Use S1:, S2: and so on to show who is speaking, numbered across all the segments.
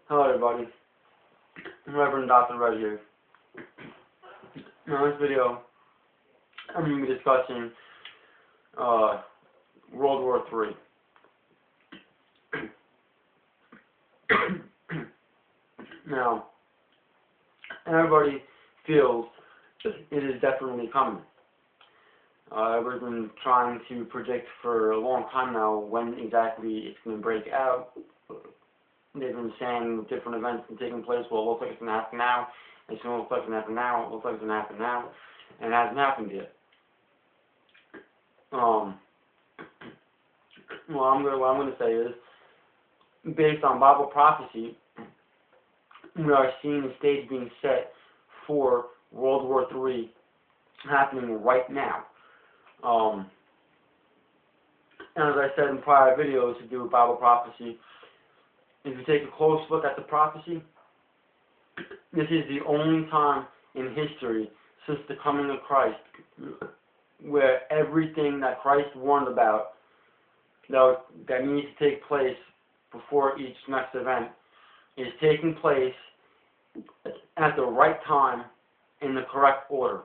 S1: Hello everybody, Reverend Dr. Red here. Now in this video, I'm going to be discussing World War III. Now, everybody feels it is definitely coming. Everyone's been trying to predict for a long time now when exactly it's going to break out. They've been saying different events have taken place. Well, it looks like it's going to happen now. It's going to look like it's going to happen now. It looks like it's going to happen now. And it hasn't happened yet. What I'm going to say is, based on Bible prophecy, we are seeing the stage being set for World War III happening right now. And as I said in prior videos to do with Bible prophecy, if you take a close look at the prophecy, this is the only time in history since the coming of Christ where everything that Christ warned about that needs to take place before each next event is taking place at the right time in the correct order.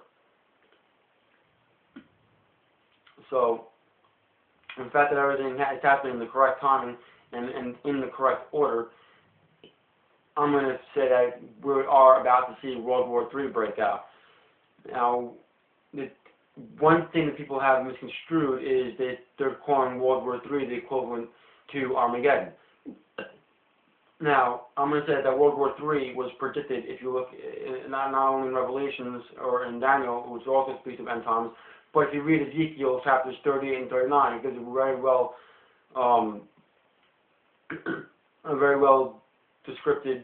S1: So, the fact that everything is happening in the correct time and in the correct order, I'm going to say that we are about to see World War III break out. Now, the one thing that people have misconstrued is that they're calling World War III the equivalent to Armageddon. Now, I'm going to say that World War III was predicted, if you look, not only in Revelations or in Daniel, which also speaks of end times, but if you read Ezekiel chapters 38 and 39, it gives a very well descripted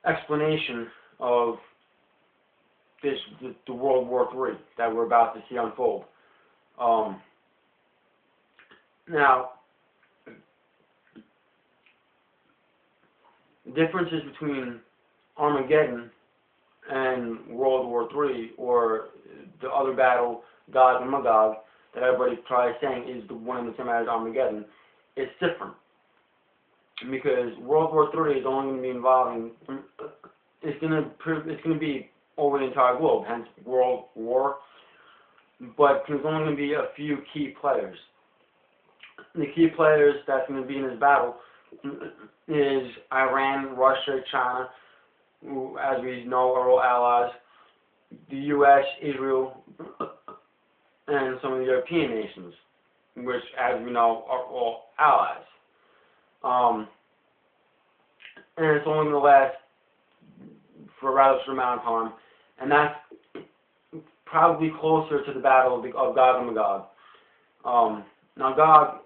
S1: explanation of the World War III that we're about to see unfold. Now, the differences between Armageddon and World War III, or the other battle, Gog and Magog, that everybody tries saying is the one and the same as Armageddon, it's different. Because World War III is only going to be involving, it's going to be over the entire globe, hence World War, but there's only going to be a few key players. The key players that's going to be in this battle is Iran, Russia, China, who, as we know, are all allies, the U.S., Israel, and some of the European nations, which, as we know, are all allies. And it's only going to last for a rather short amount of time, and that's probably closer to the battle of Gog and Magog. Now, Gog,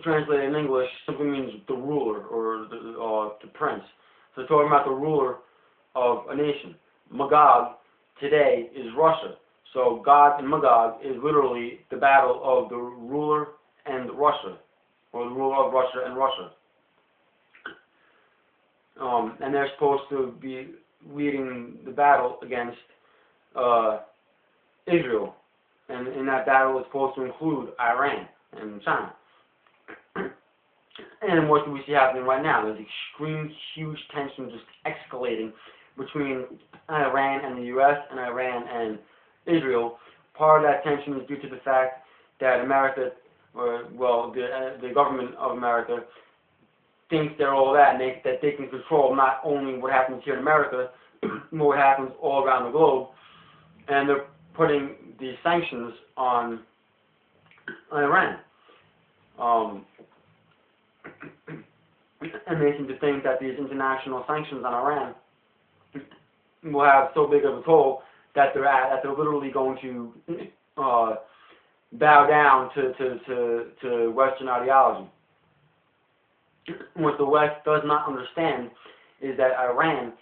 S1: translated in English, simply means the ruler or the prince. So it's talking about the ruler of a nation. Magog today is Russia. So Gog and Magog is literally the battle of the ruler and Russia, or the ruler of Russia and Russia. And they're supposed to be leading the battle against Israel. And in that battle it's supposed to include Iran and China. And what do we see happening right now? There's extreme, huge tension just escalating between Iran and the U.S. and Iran and Israel. Part of that tension is due to the fact that America, the government of America, thinks they're all that, and that they can control not only what happens here in America, but what happens all around the globe. And they're putting these sanctions on Iran. And they seem to think that these international sanctions on Iran will have so big of a toll that they're literally going to bow down to Western ideology. What the West does not understand is that Iran,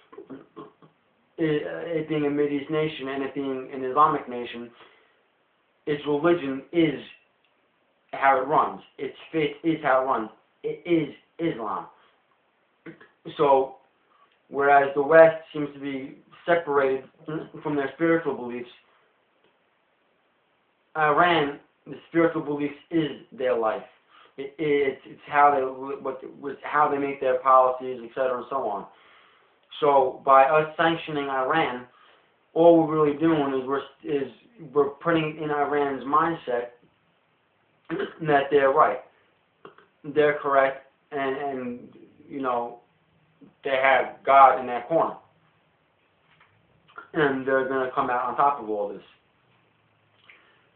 S1: it being a Mideast nation and it being an Islamic nation, its religion is how it runs. Its faith is how it runs. It is Islam. So, whereas the West seems to be separated from their spiritual beliefs, Iran, the spiritual beliefs is their life. It's how they make their policies, etc., and so on. So by us sanctioning Iran, all we're really doing is we're putting in Iran's mindset that they're right, they're correct, and you know, they have God in their corner, and they're going to come out on top of all this.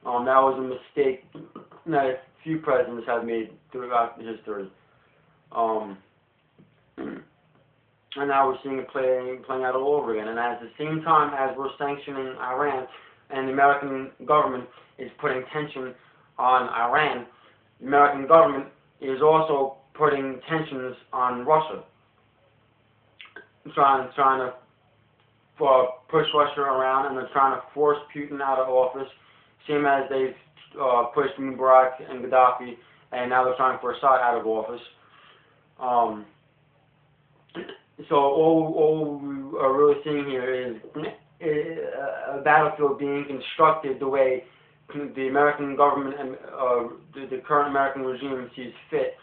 S1: That was a mistake that a few presidents have made throughout history. And now we're seeing it playing out all over again. And at the same time as we're sanctioning Iran, and the American government is putting tension on Iran, the American government is also putting tensions on Russia, trying to push Russia around, and they're trying to force Putin out of office, same as they've pushed Mubarak and Gaddafi, and now they're trying to force Assad out of office. So all we are really seeing here is a battlefield being constructed the way the American government and the current American regime sees fit,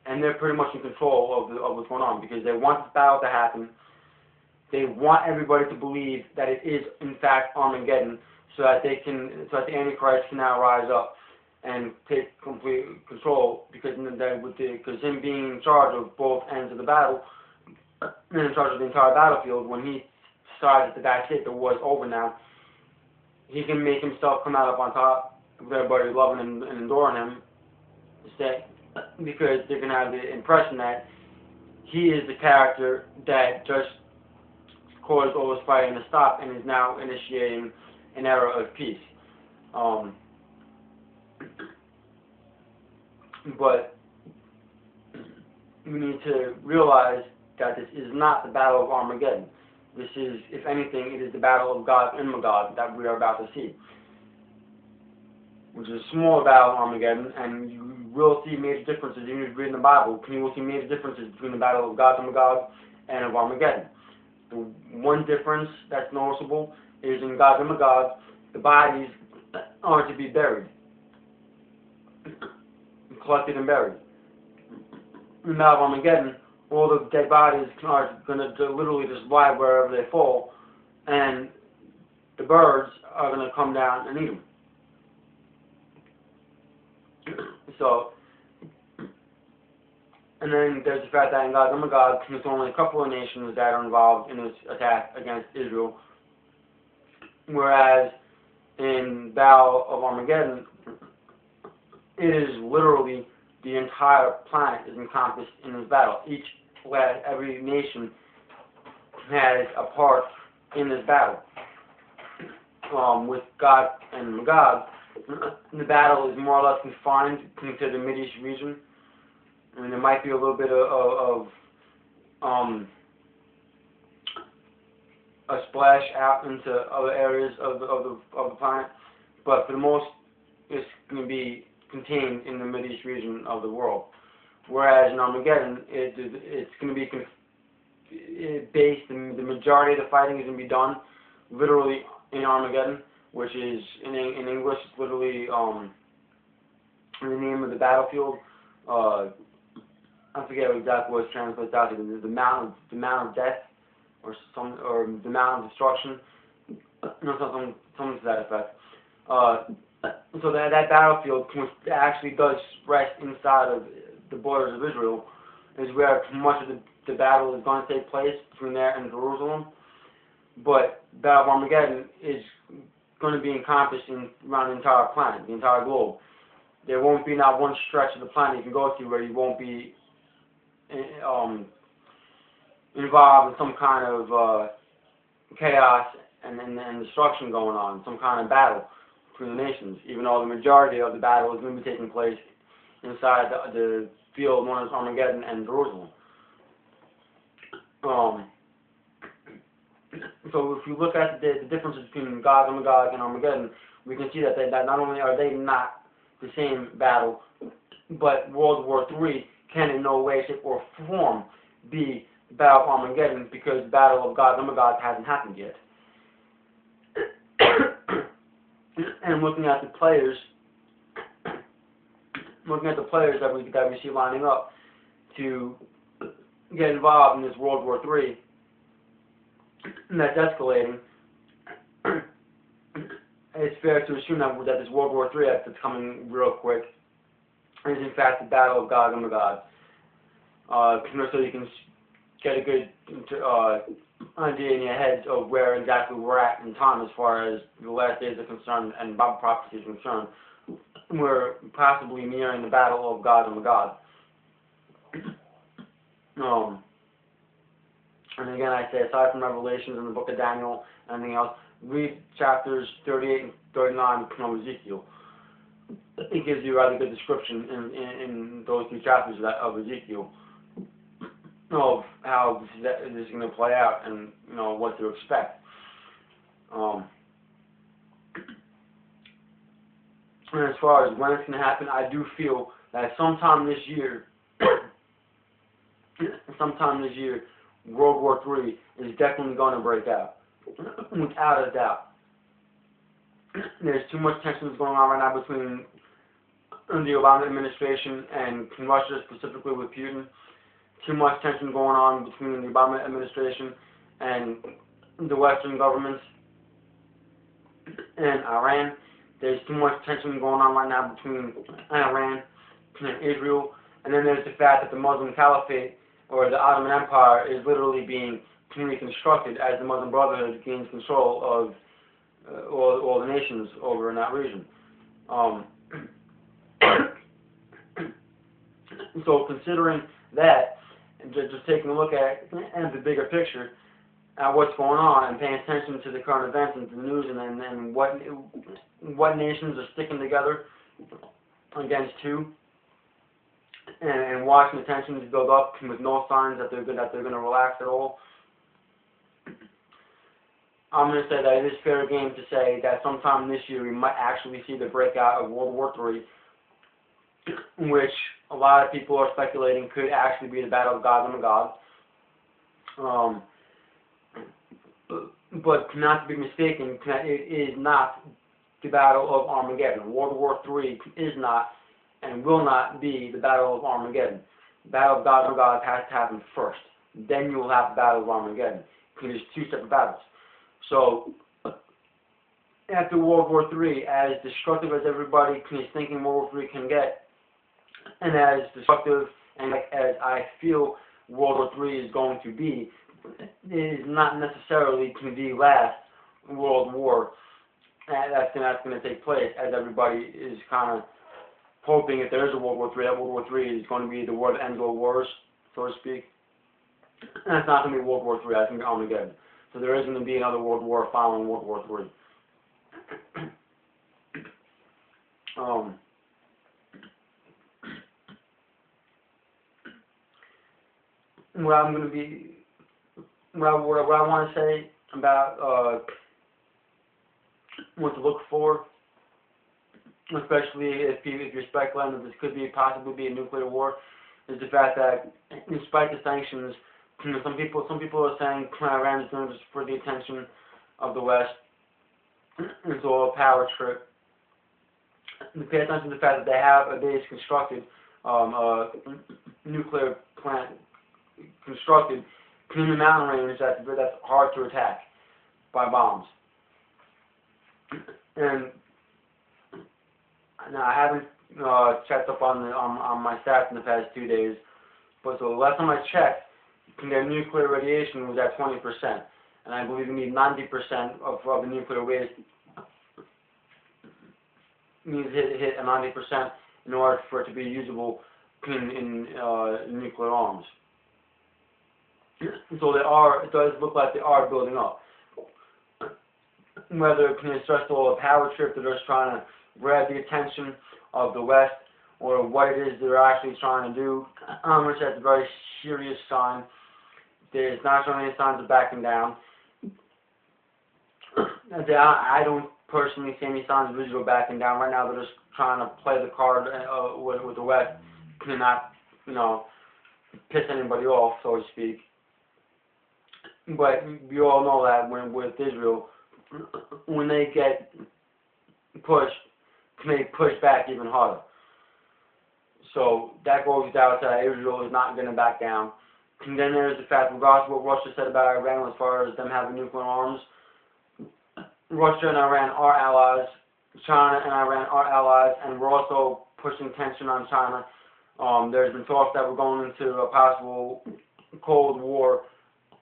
S1: and they're pretty much in control of what's going on, because they want this battle to happen. They want everybody to believe that it is in fact Armageddon, so that the Antichrist can now rise up and take complete control, because him being in charge of both ends of the battle, and in charge of the entire battlefield, when he decides that that's it, the war is over now, he can make himself come out up on top with everybody loving and adoring him, because they're going to have the impression that he is the character that just caused all this fighting to stop and is now initiating an era of peace. But we need to realize that this is not the Battle of Armageddon. This is, if anything, it is the Battle of Gog and Magog that we are about to see, which is a small battle of Armageddon, and you will see major differences, even if you read in the Bible, you will see major differences between the Battle of Gog and Magog and of Armageddon. The one difference that's noticeable is in Gog and Magog, the bodies are to be buried, collected and buried. In the Battle of Armageddon, all the dead bodies are going to literally just lie wherever they fall, and the birds are going to come down and eat them. So, and then there's the fact that in Gog and Magog, there's only a couple of nations that are involved in this attack against Israel, whereas in Battle of Armageddon, it is literally the entire planet is encompassed in this battle. Every nation has a part in this battle. With Gog and Magog, the battle is more or less confined to the Mideast region. I mean, there might be a little bit of a splash out into other areas of the planet, but for the most, it's going to be contained in the Mideast region of the world. Whereas in Armageddon, it's going to be based, and the majority of the fighting is going to be done literally in Armageddon, which is in English, it's literally the name of the battlefield. I forget exactly what it's translated out to. The Mount of Death, or the Mount of Destruction, something to that effect. So that battlefield, which actually does rest inside of the borders of Israel, is where much of the battle is going to take place, between there and Jerusalem. But Battle of Armageddon is going to be encompassed around the entire planet, the entire globe. There won't be not one stretch of the planet you can go to where you won't be involved in some kind of chaos and destruction going on, some kind of battle between the nations, even though the majority of the battle is going to be taking place inside the field known as Armageddon and Jerusalem. So if you look at the differences between Gog and Magog and Armageddon, we can see that not only are they not the same battle, but World War III can in no way, shape, or form be the Battle of Armageddon, because the Battle of Gog and Magog hasn't happened yet. And looking at the players, looking at the players that we see lining up to get involved in this World War III, and that's escalating, it's fair to assume that this World War III that's coming real quick is in fact the battle of Gog and Magog. So you can get a good idea in your heads of where exactly we're at in time as far as the last days are concerned and Bible prophecy is concerned. We're possibly nearing the battle of Gog and Magog. And again, I say, aside from Revelations and the book of Daniel and anything else, read chapters 38 and 39 of Ezekiel. It gives you a rather good description in those two chapters of Ezekiel of how this is going to play out and what to expect. And as far as when it's going to happen, I do feel that sometime this year, World War III is definitely going to break out, without a doubt. There's too much tensions going on right now between the Obama administration and Russia, specifically with Putin. Too much tension going on between the Obama administration and the Western governments and Iran. There's too much tension going on right now between Iran and Israel. And then there's the fact that the Muslim Caliphate, or the Ottoman Empire, is literally being reconstructed as the Muslim Brotherhood gains control of all the nations over in that region. So considering that, and just taking a look at the bigger picture, at what's going on, and paying attention to the current events and to the news, and what nations are sticking together against who, and watching the tensions build up with no signs that they're going to relax at all. I'm going to say that it is fair game to say that sometime this year we might actually see the breakout of World War III, which a lot of people are speculating could actually be the Battle of Gog and Magog. But not to be mistaken, it is not the Battle of Armageddon. World War III is not and will not be the Battle of Armageddon. The Battle of Gog and Magog has to happen first. Then you will have the Battle of Armageddon. It is two separate battles. So, after World War III, as destructive as everybody is thinking World War III can get, and as destructive and as I feel World War III is going to be, it is not necessarily to be the last World War that's going to take place, as everybody is kind of hoping if there is a World War III, that World War III is going to be the war that ends all wars, so to speak. And it's not going to be World War III, that's going to be Armageddon. So there is going to be another World War following World War III. What I want to say about what to look for, especially if you're speculating that this could possibly be a nuclear war, is the fact that despite the sanctions, some people are saying Iran is doing this for the attention of the West. It's all a power trip. Pay attention to the fact that they have a base constructed, a nuclear plant constructed in the mountain range that's hard to attack by bombs. And now I haven't checked up on my stats in the past 2 days, but so the last time I checked, their nuclear radiation was at 20%, and I believe you need 90% of the nuclear waste. Needs to hit a 90% in order for it to be usable in nuclear arms. So it does look like they are building up. Whether it's just all a power trip, they're just trying to grab the attention of the West, or what it is they're actually trying to do, which that's a very serious sign. There's not showing any signs of backing down. I don't personally see any signs of Israel backing down. Right now they're just trying to play the card with the West and not, piss anybody off, so to speak. But you all know that with Israel, when they get pushed, they push back even harder. So that goes without saying. Israel is not going to back down. And then there's the fact, regardless of what Russia said about Iran as far as them having nuclear arms, Russia and Iran are allies. China and Iran are allies, and we're also pushing tension on China. There's been talks that we're going into a possible Cold War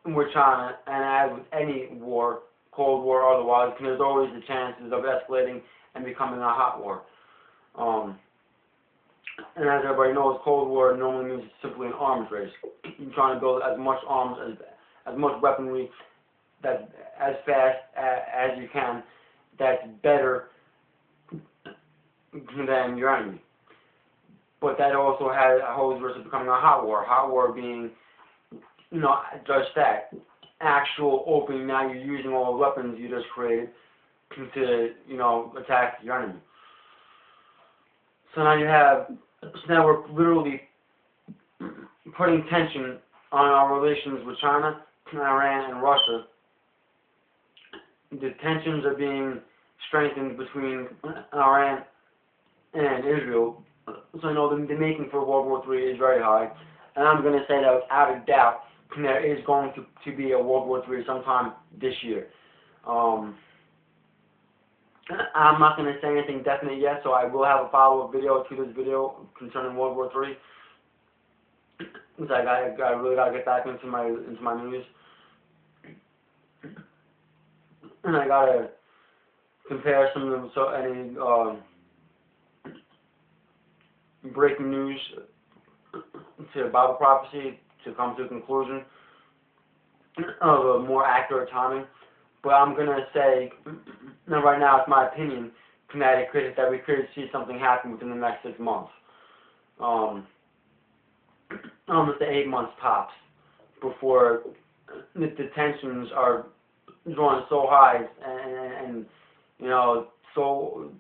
S1: with China, and as with any war, Cold War or otherwise, there's always the chances of escalating and becoming a hot war. And as everybody knows, Cold War normally means it's simply an arms race. You're trying to build as much arms, as much weaponry, that's as fast as you can, that's better than your enemy. But that also has a whole risk of becoming a hot war. Hot war being, just that. Actual opening, now you're using all the weapons you just created to, attack your enemy. So now we're literally putting tension on our relations with China, Iran, and Russia. The tensions are being strengthened between Iran and Israel. So the making for World War III is very high. And I'm going to say that without a doubt, there is going to be a World War III sometime this year. I'm not going to say anything definite yet, so I will have a follow-up video to this video concerning World War III. Because I really got to get back into my news. And I got to compare some of any breaking news to Bible prophecy to come to a conclusion of a more accurate timing. But I'm going to say, right now it's my opinion, that we could see something happen within the next 6 months. Almost 8 months tops before the tensions are drawn so high and so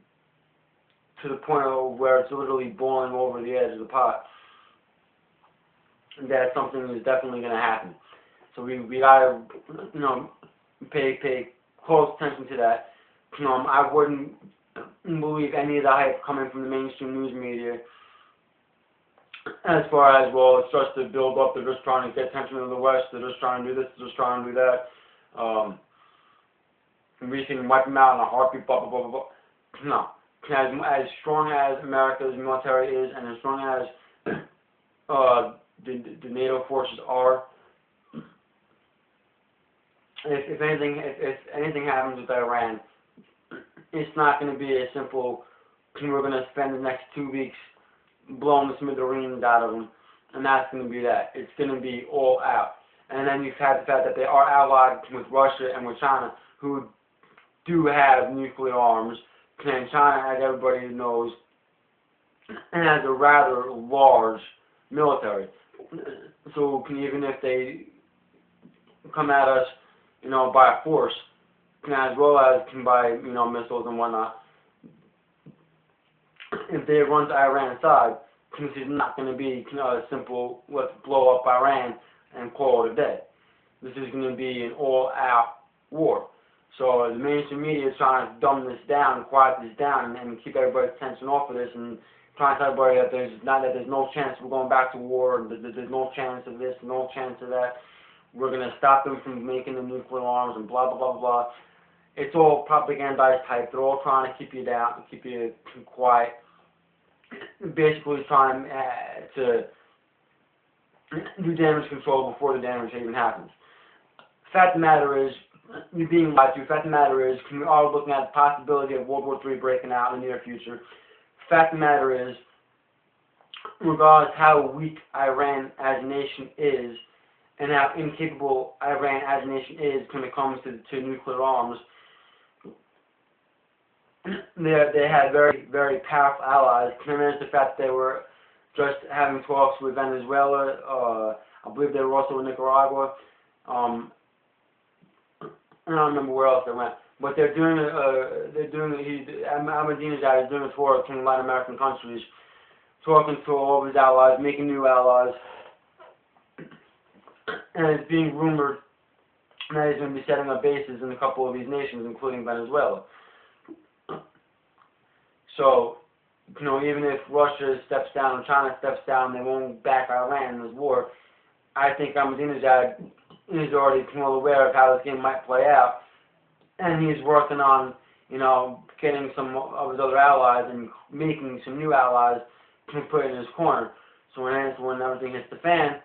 S1: to the point of where it's literally boiling over the edge of the pot, that something is definitely going to happen. So we gotta pay close attention to that. I wouldn't believe any of the hype coming from the mainstream news media as far as, well, it's just to build up, they're just trying to get attention in the West, they're just trying to do this, they're just trying to do that. We can wipe them out in a heartbeat, blah, blah, blah, blah, blah. No. As strong as America's military is, and as strong as the NATO forces are, if anything happens with Iran, it's not going to be a simple, we're going to spend the next 2 weeks blowing the smithereens out of them, and that's going to be that. It's going to be all out. And then you've had the fact that they are allied with Russia and with China, who do have nuclear arms. And China, as everybody knows, has a rather large military. So even if they come at us, by force, as well as by, missiles and whatnot, if they run to Iran's side, this is not going to be a simple, let's blow up Iran and call it a day. This is going to be an all-out war. So the mainstream media is trying to dumb this down, quiet this down, and keep everybody's attention off of this, and trying to tell everybody that there's no chance we're going back to war, there's no chance of this, no chance of that. We're going to stop them from making the nuclear arms and blah, blah, blah, blah. It's all propagandized type. They're all trying to keep you down, keep you quiet. Basically trying to do damage control before the damage even happens. The fact of the matter is, you're being lied to. The fact of the matter is, we are looking at the possibility of World War III breaking out in the near future. The fact of the matter is, regardless how weak Iran as a nation is, and how incapable Iran as a nation is when it comes to nuclear arms, they had very, very powerful allies. And there's the fact that they were just having talks with Venezuela. I believe they were also in Nicaragua. I don't remember where else they went, but Ahmadinejad is doing a tour of Latin American countries, talking to all of his allies, making new allies, and it's being rumored that he's going to be setting up bases in a couple of these nations, including Venezuela. So You know, even if Russia steps down and China steps down, they won't back Iran in this war. I think Ahmadinejad is already well aware of how this game might play out, and he's working on, you know, getting some of his other allies and making some new allies to put in his corner. So when everything hits the fan,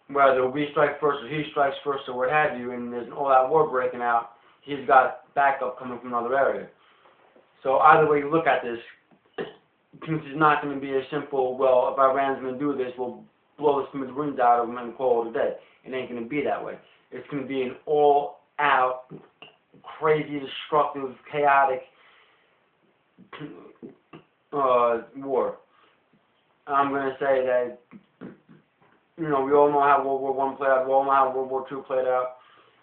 S1: whether we strike first or he strikes first or what have you, and there's an all-out war breaking out, he's got backup coming from another area. So either way you look at this, this is not going to be a simple, well, if Iran's going to do this, we'll blow the smithereens out of them and call it a day. It ain't going to be that way. It's going to be an all-out, crazy, destructive, chaotic war. I'm going to say that, you know, we all know how World War I played out. We all know how World War II played out.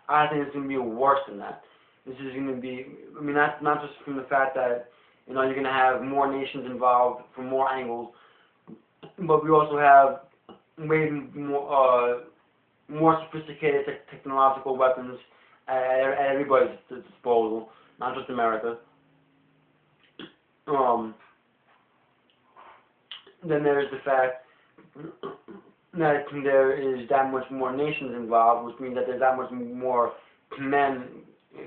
S1: I think it's going to be worse than that. This is going to be, I mean, that's not just from the fact that, you know, you're going to have more nations involved from more angles, but we also have way more sophisticated technological weapons at everybody's disposal, not just America. Then there's the fact that there is that much more nations involved, which means that there's that much more men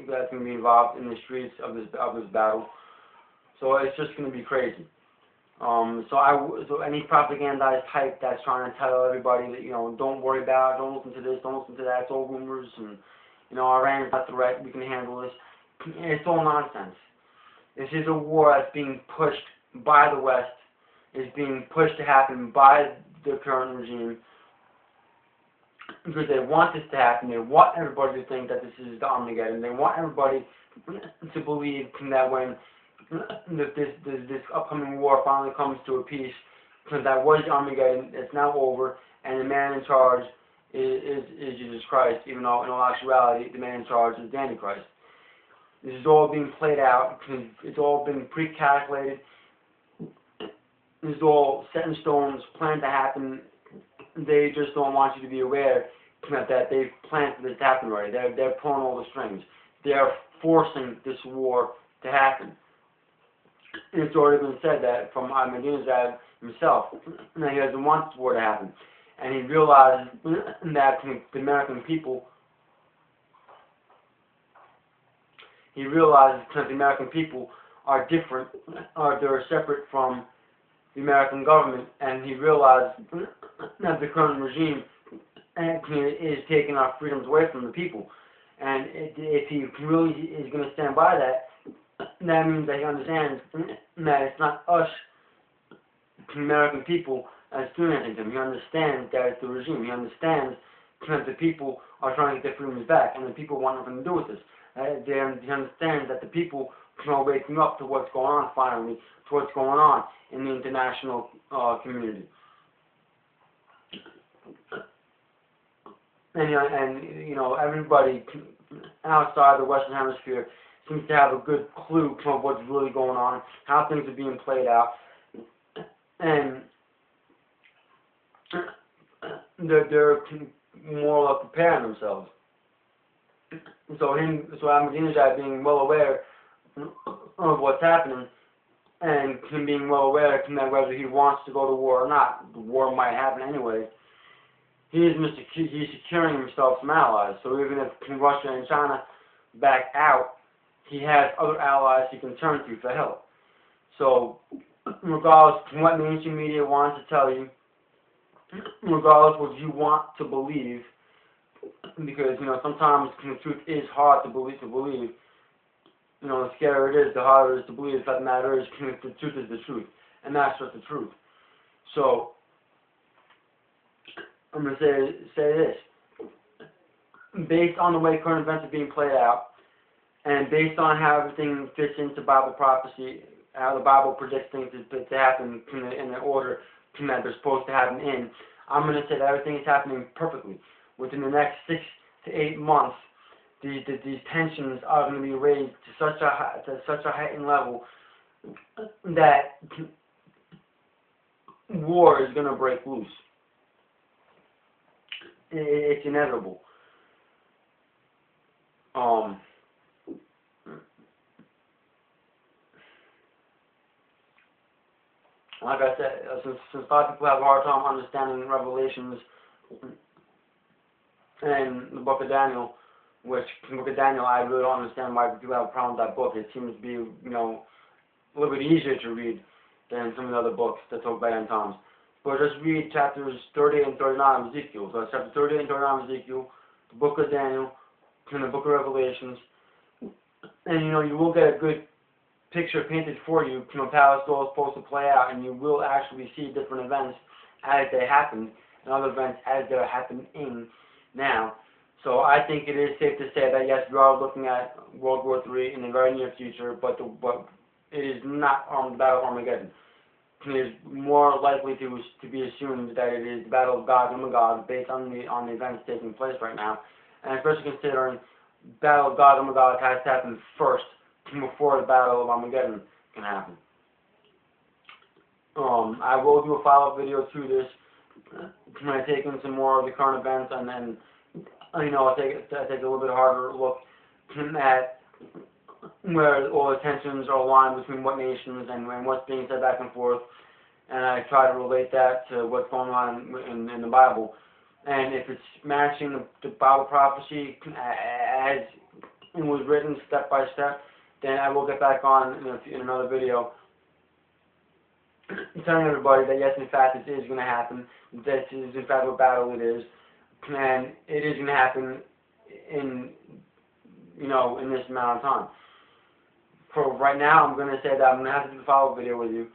S1: that's going to be involved in the streets of this battle. So it's just going to be crazy. So any propagandized type that's trying to tell everybody that, you know, don't worry about it, don't listen to this, don't listen to that, it's all rumors, and, you know, Iran is not a threat, we can handle this. It's all nonsense. This is a war that's being pushed by the West, is being pushed to happen by the current regime, because they want this to happen. They want everybody to think that this is the Armageddon. They want everybody to believe that when this upcoming war finally comes to a peace, because that was Armageddon, it's now over, and the man in charge is Jesus Christ, even though in all actuality the man in charge is the Antichrist. This is all being played out. It's all been pre-calculated. This is all set in stone. It's planned to happen. They just don't want you to be aware that they've planned for this to happen already. They're pulling all the strings. They are forcing this war to happen. And it's already been said that from Ahmadinejad himself, that he doesn't want this war to happen. And he realizes that the American people, are different, or they're separate from the American government, and he realized that the current regime is taking our freedoms away from the people. And if he really is going to stand by that, that means that he understands that it's not us, the American people, that's doing anything to him. He understands that it's the regime. He understands that the people are trying to get their freedoms back, and the people want nothing to do with this. He understands that the people are waking up to what's going on finally, to what's going on in the international community. And you know, everybody outside the Western Hemisphere seems to have a good clue of what's really going on, how things are being played out, and they're more or less preparing themselves. So Ahmadinejad being well aware of what's happening, and him being well aware that whether he wants to go to war or not, the war might happen anyway. He's securing himself some allies. So even if Russia and China back out, he has other allies he can turn to for help. So regardless of what mainstream media wants to tell you, regardless of what you want to believe, because, you know, sometimes the truth is hard to believe. You know, the scarier it is, the harder it is to believe. The fact of the matter is, the truth is the truth, and that's just the truth. So I'm going to say this. Based on the way current events are being played out, and based on how everything fits into Bible prophecy, how the Bible predicts things to happen in the order that they're supposed to happen in, I'm going to say that everything is happening perfectly. Within the next 6 to 8 months, these tensions are going to be raised to such a heightened level that war is going to break loose. It's inevitable. Like I said, since a lot of people have a hard time understanding Revelations and the book of Daniel, which the book of Daniel, I really don't understand why people have a problem with that book. It seems to be, a little bit easier to read than some of the other books that talk about end times. But just read chapters 38 and 39 of Ezekiel. So chapter 38 and 39 of Ezekiel, the book of Daniel, and the book of Revelations, and you will get a good picture painted for you, how it's all supposed to play out, and you will actually see different events as they happen, and other events as they're happening now. So I think it is safe to say that yes, we are looking at World War III in the very near future, but it is not the Battle of Armageddon. It is more likely to be assumed that it is the Battle of Gog and Magog based on the events taking place right now, and especially considering the Battle of Gog and Magog has to happen first before the Battle of Armageddon can happen. I will do a follow-up video to this when I take in some more of the current events, and then I'll take a little bit harder look at where all the tensions are aligned between what nations and what's being said back and forth, and I try to relate that to what's going on in the Bible. And if it's matching the Bible prophecy as it was written step by step, then I will get back on in another video telling everybody that yes, in fact, this is going to happen. This is in fact what battle it is, and it is going to happen in in this amount of time. For right now, I'm going to say that I'm going to have to do a follow-up video with you.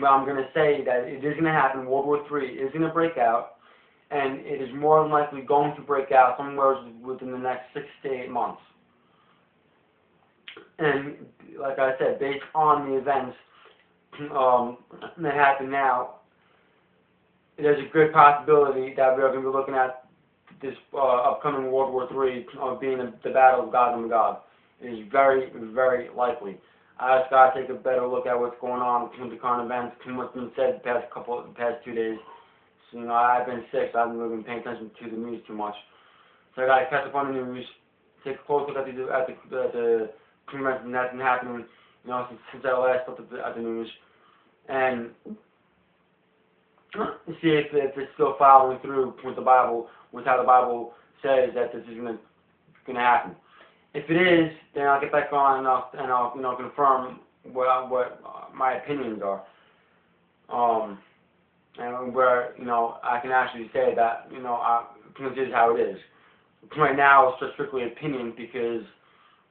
S1: But I'm going to say that it is going to happen. World War III is going to break out, and it is more than likely going to break out somewhere within the next 6 to 8 months. And like I said, based on the events that happen now, there's a good possibility that we're going to be looking at this upcoming World War III being the Battle of Gog and Magog. It is very, very likely. I just got to take a better look at what's going on with the current events and what's been said the past 2 days. So, I've been sick, so I haven't really been paying attention to the news too much. So I got to catch up on the news, take a close look at the events that's been happening, since I last looked at the news, and see if it's still following through with the Bible, with how the Bible says that this is going to happen. If it is, then I'll get back on and I'll confirm what my opinions are, and where I can actually say that this is how it is. Right now it's just strictly opinion because,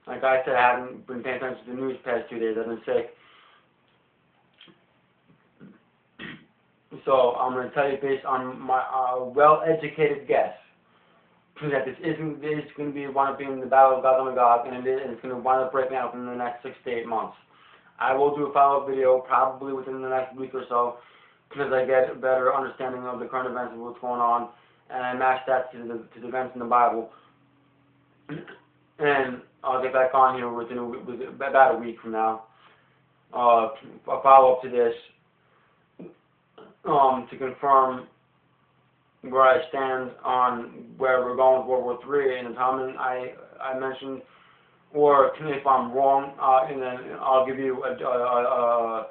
S1: like I said, I haven't been paying attention to the news the past 2 days. I've been sick. So I'm going to tell you based on my well-educated guess that this is going to be wind up being the Battle of Gog and Magog, and it's going to wind up breaking out in the next 6 to 8 months. I will do a follow-up video probably within the next week or so because I get a better understanding of the current events of what's going on, and I match that to the events in the Bible. And I'll get back on here within about a week from now. A follow-up to this to confirm where I stand on where we're going with World War III and the time I mentioned, or if I'm wrong, and then I'll give you a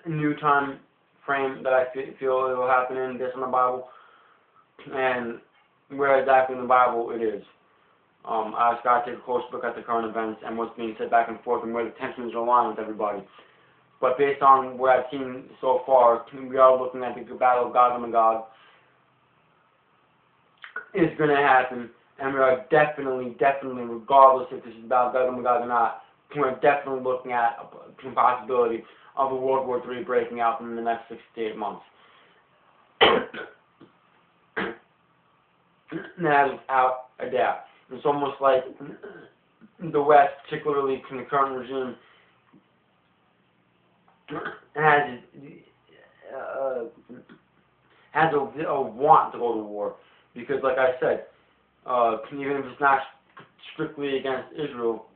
S1: new time frame that I feel it will happen in based on the Bible, and where exactly in the Bible it is. I just got to take a close look at the current events and what's being said back and forth and where the tensions are aligned with everybody. But based on what I've seen so far, we are looking at the Battle of Gog and Magog. It's going to happen, and we are definitely, regardless if this is about Gog and Magog or not, we're definitely looking at a possibility of a World War III breaking out in the next 6 to 8 months. That is without a doubt. It's almost like the West, particularly from the current regime, has a want to go to war, because, like I said, even if it's not strictly against Israel,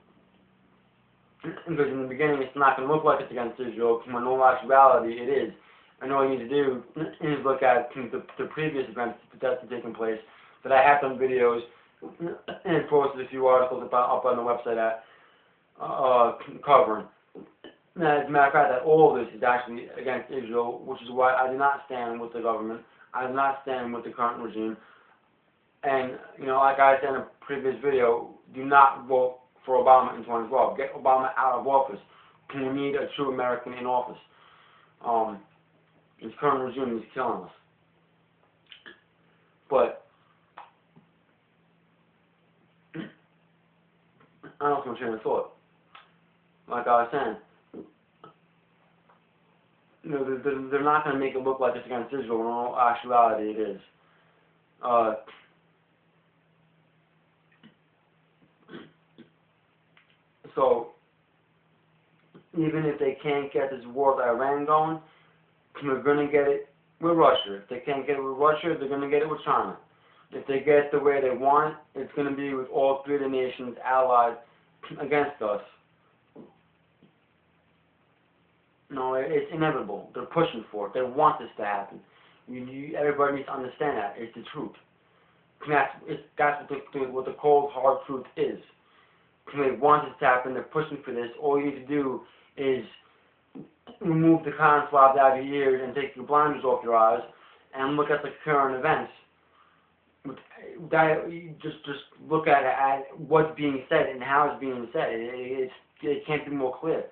S1: because in the beginning it's not going to look like it's against Israel, when in all actuality it is. And all you need to do is look at the previous events that have taken place, that I have done videos and posted a few articles up on the website at covering. Now, as a matter of fact, that all of this is actually against Israel, which is why I do not stand with the government. I do not stand with the current regime. And, you know, like I said in a previous video, do not vote for Obama in 2012. Get Obama out of office. We need a true American in office. This current regime is killing us. But I lost my train of thought. Like I was saying, you know, they're not going to make it look like it's against Israel. In all actuality, it is. So, even if they can't get this war with Iran going, they're going to get it with Russia. If they can't get it with Russia, they're going to get it with China. If they get it the way they want, it's going to be with all three of the nations allied against us. No, it's inevitable. They're pushing for it. They want this to happen. Everybody needs to understand that. It's the truth. That's what the cold, hard truth is. They want this to happen. They're pushing for this. All you need to do is remove the cotton swabs out of your ears and take your blinders off your eyes and look at the current events. Just look at what's being said and how it's being said. It can't be more clear.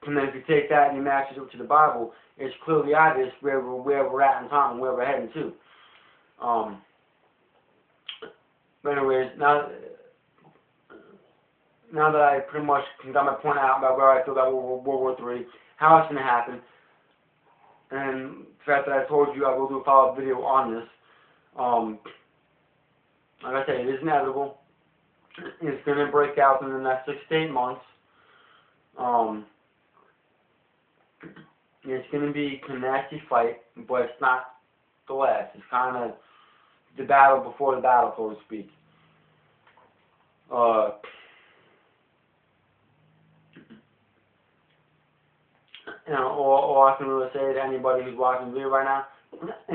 S1: And then if you take that and you match it up to the Bible, it's clearly obvious where we're at in time and where we're heading to. But anyways, now that I pretty much got my point out about where I feel about World War III, how it's going to happen, and the fact that I told you I will do a follow-up video on this, like I said, it is inevitable. It's going to break out in the next 6 to 8 months. It's going to be a nasty fight, but it's not the last. It's kind of the battle before the battle, so to speak. You know, all I can really say to anybody who's watching the video right now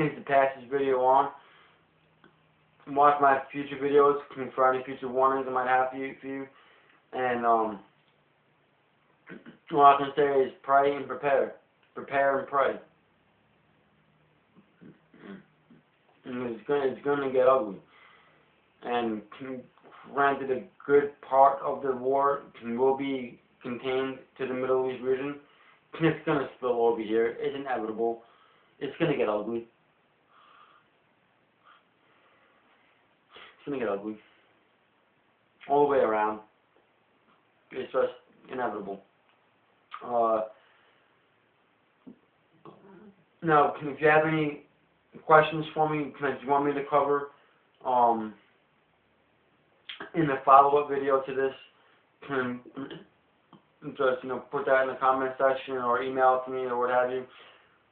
S1: is to pass this video on. Watch my future videos for any future warnings I might have for you. And all I can say is pray and prepare. Prepare and pray. And it's going to get ugly. And granted, a good part of the war will be contained to the Middle East region. It's going to spill over here. It's inevitable. It's going to get ugly. It's going to get ugly. All the way around. It's just inevitable. Now, if you have any questions for me, if you want me to cover in the follow-up video to this, just, you know, put that in the comment section or email it to me or what have you.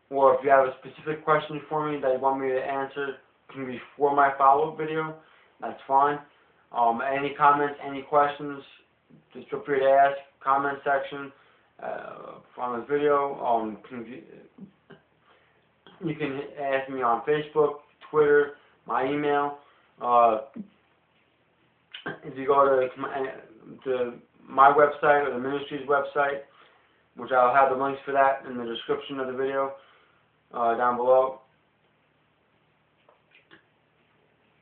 S1: Or if you have a specific question for me that you want me to answer before my follow-up video, that's fine. Any comments, any questions, just feel free to ask. Comment section on this video. You can ask me on Facebook, Twitter, my email. If you go to my website or the ministry's website, which I'll have the links for that in the description of the video down below.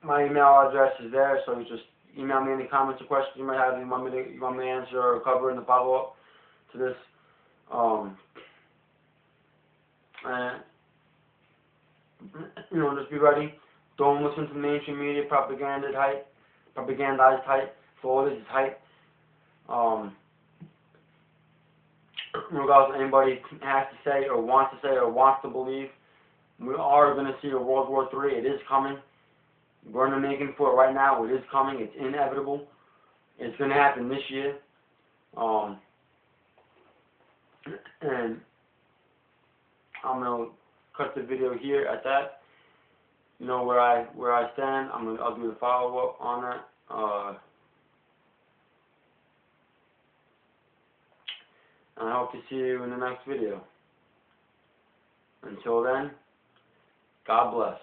S1: My email address is there, so you just email me any comments or questions you might have you want me to answer or cover in the follow-up to this. And you know, just be ready. Don't listen to mainstream media propagandized hype. So all this is hype. Regardless of anybody has to say or wants to believe, we are going to see a World War III. It is coming. We're in the making for it right now. It is coming. It's inevitable. It's going to happen this year. And I'm going to cut the video here at that. You know where I stand. I'll do the follow-up on that. And I hope to see you in the next video. Until then, God bless.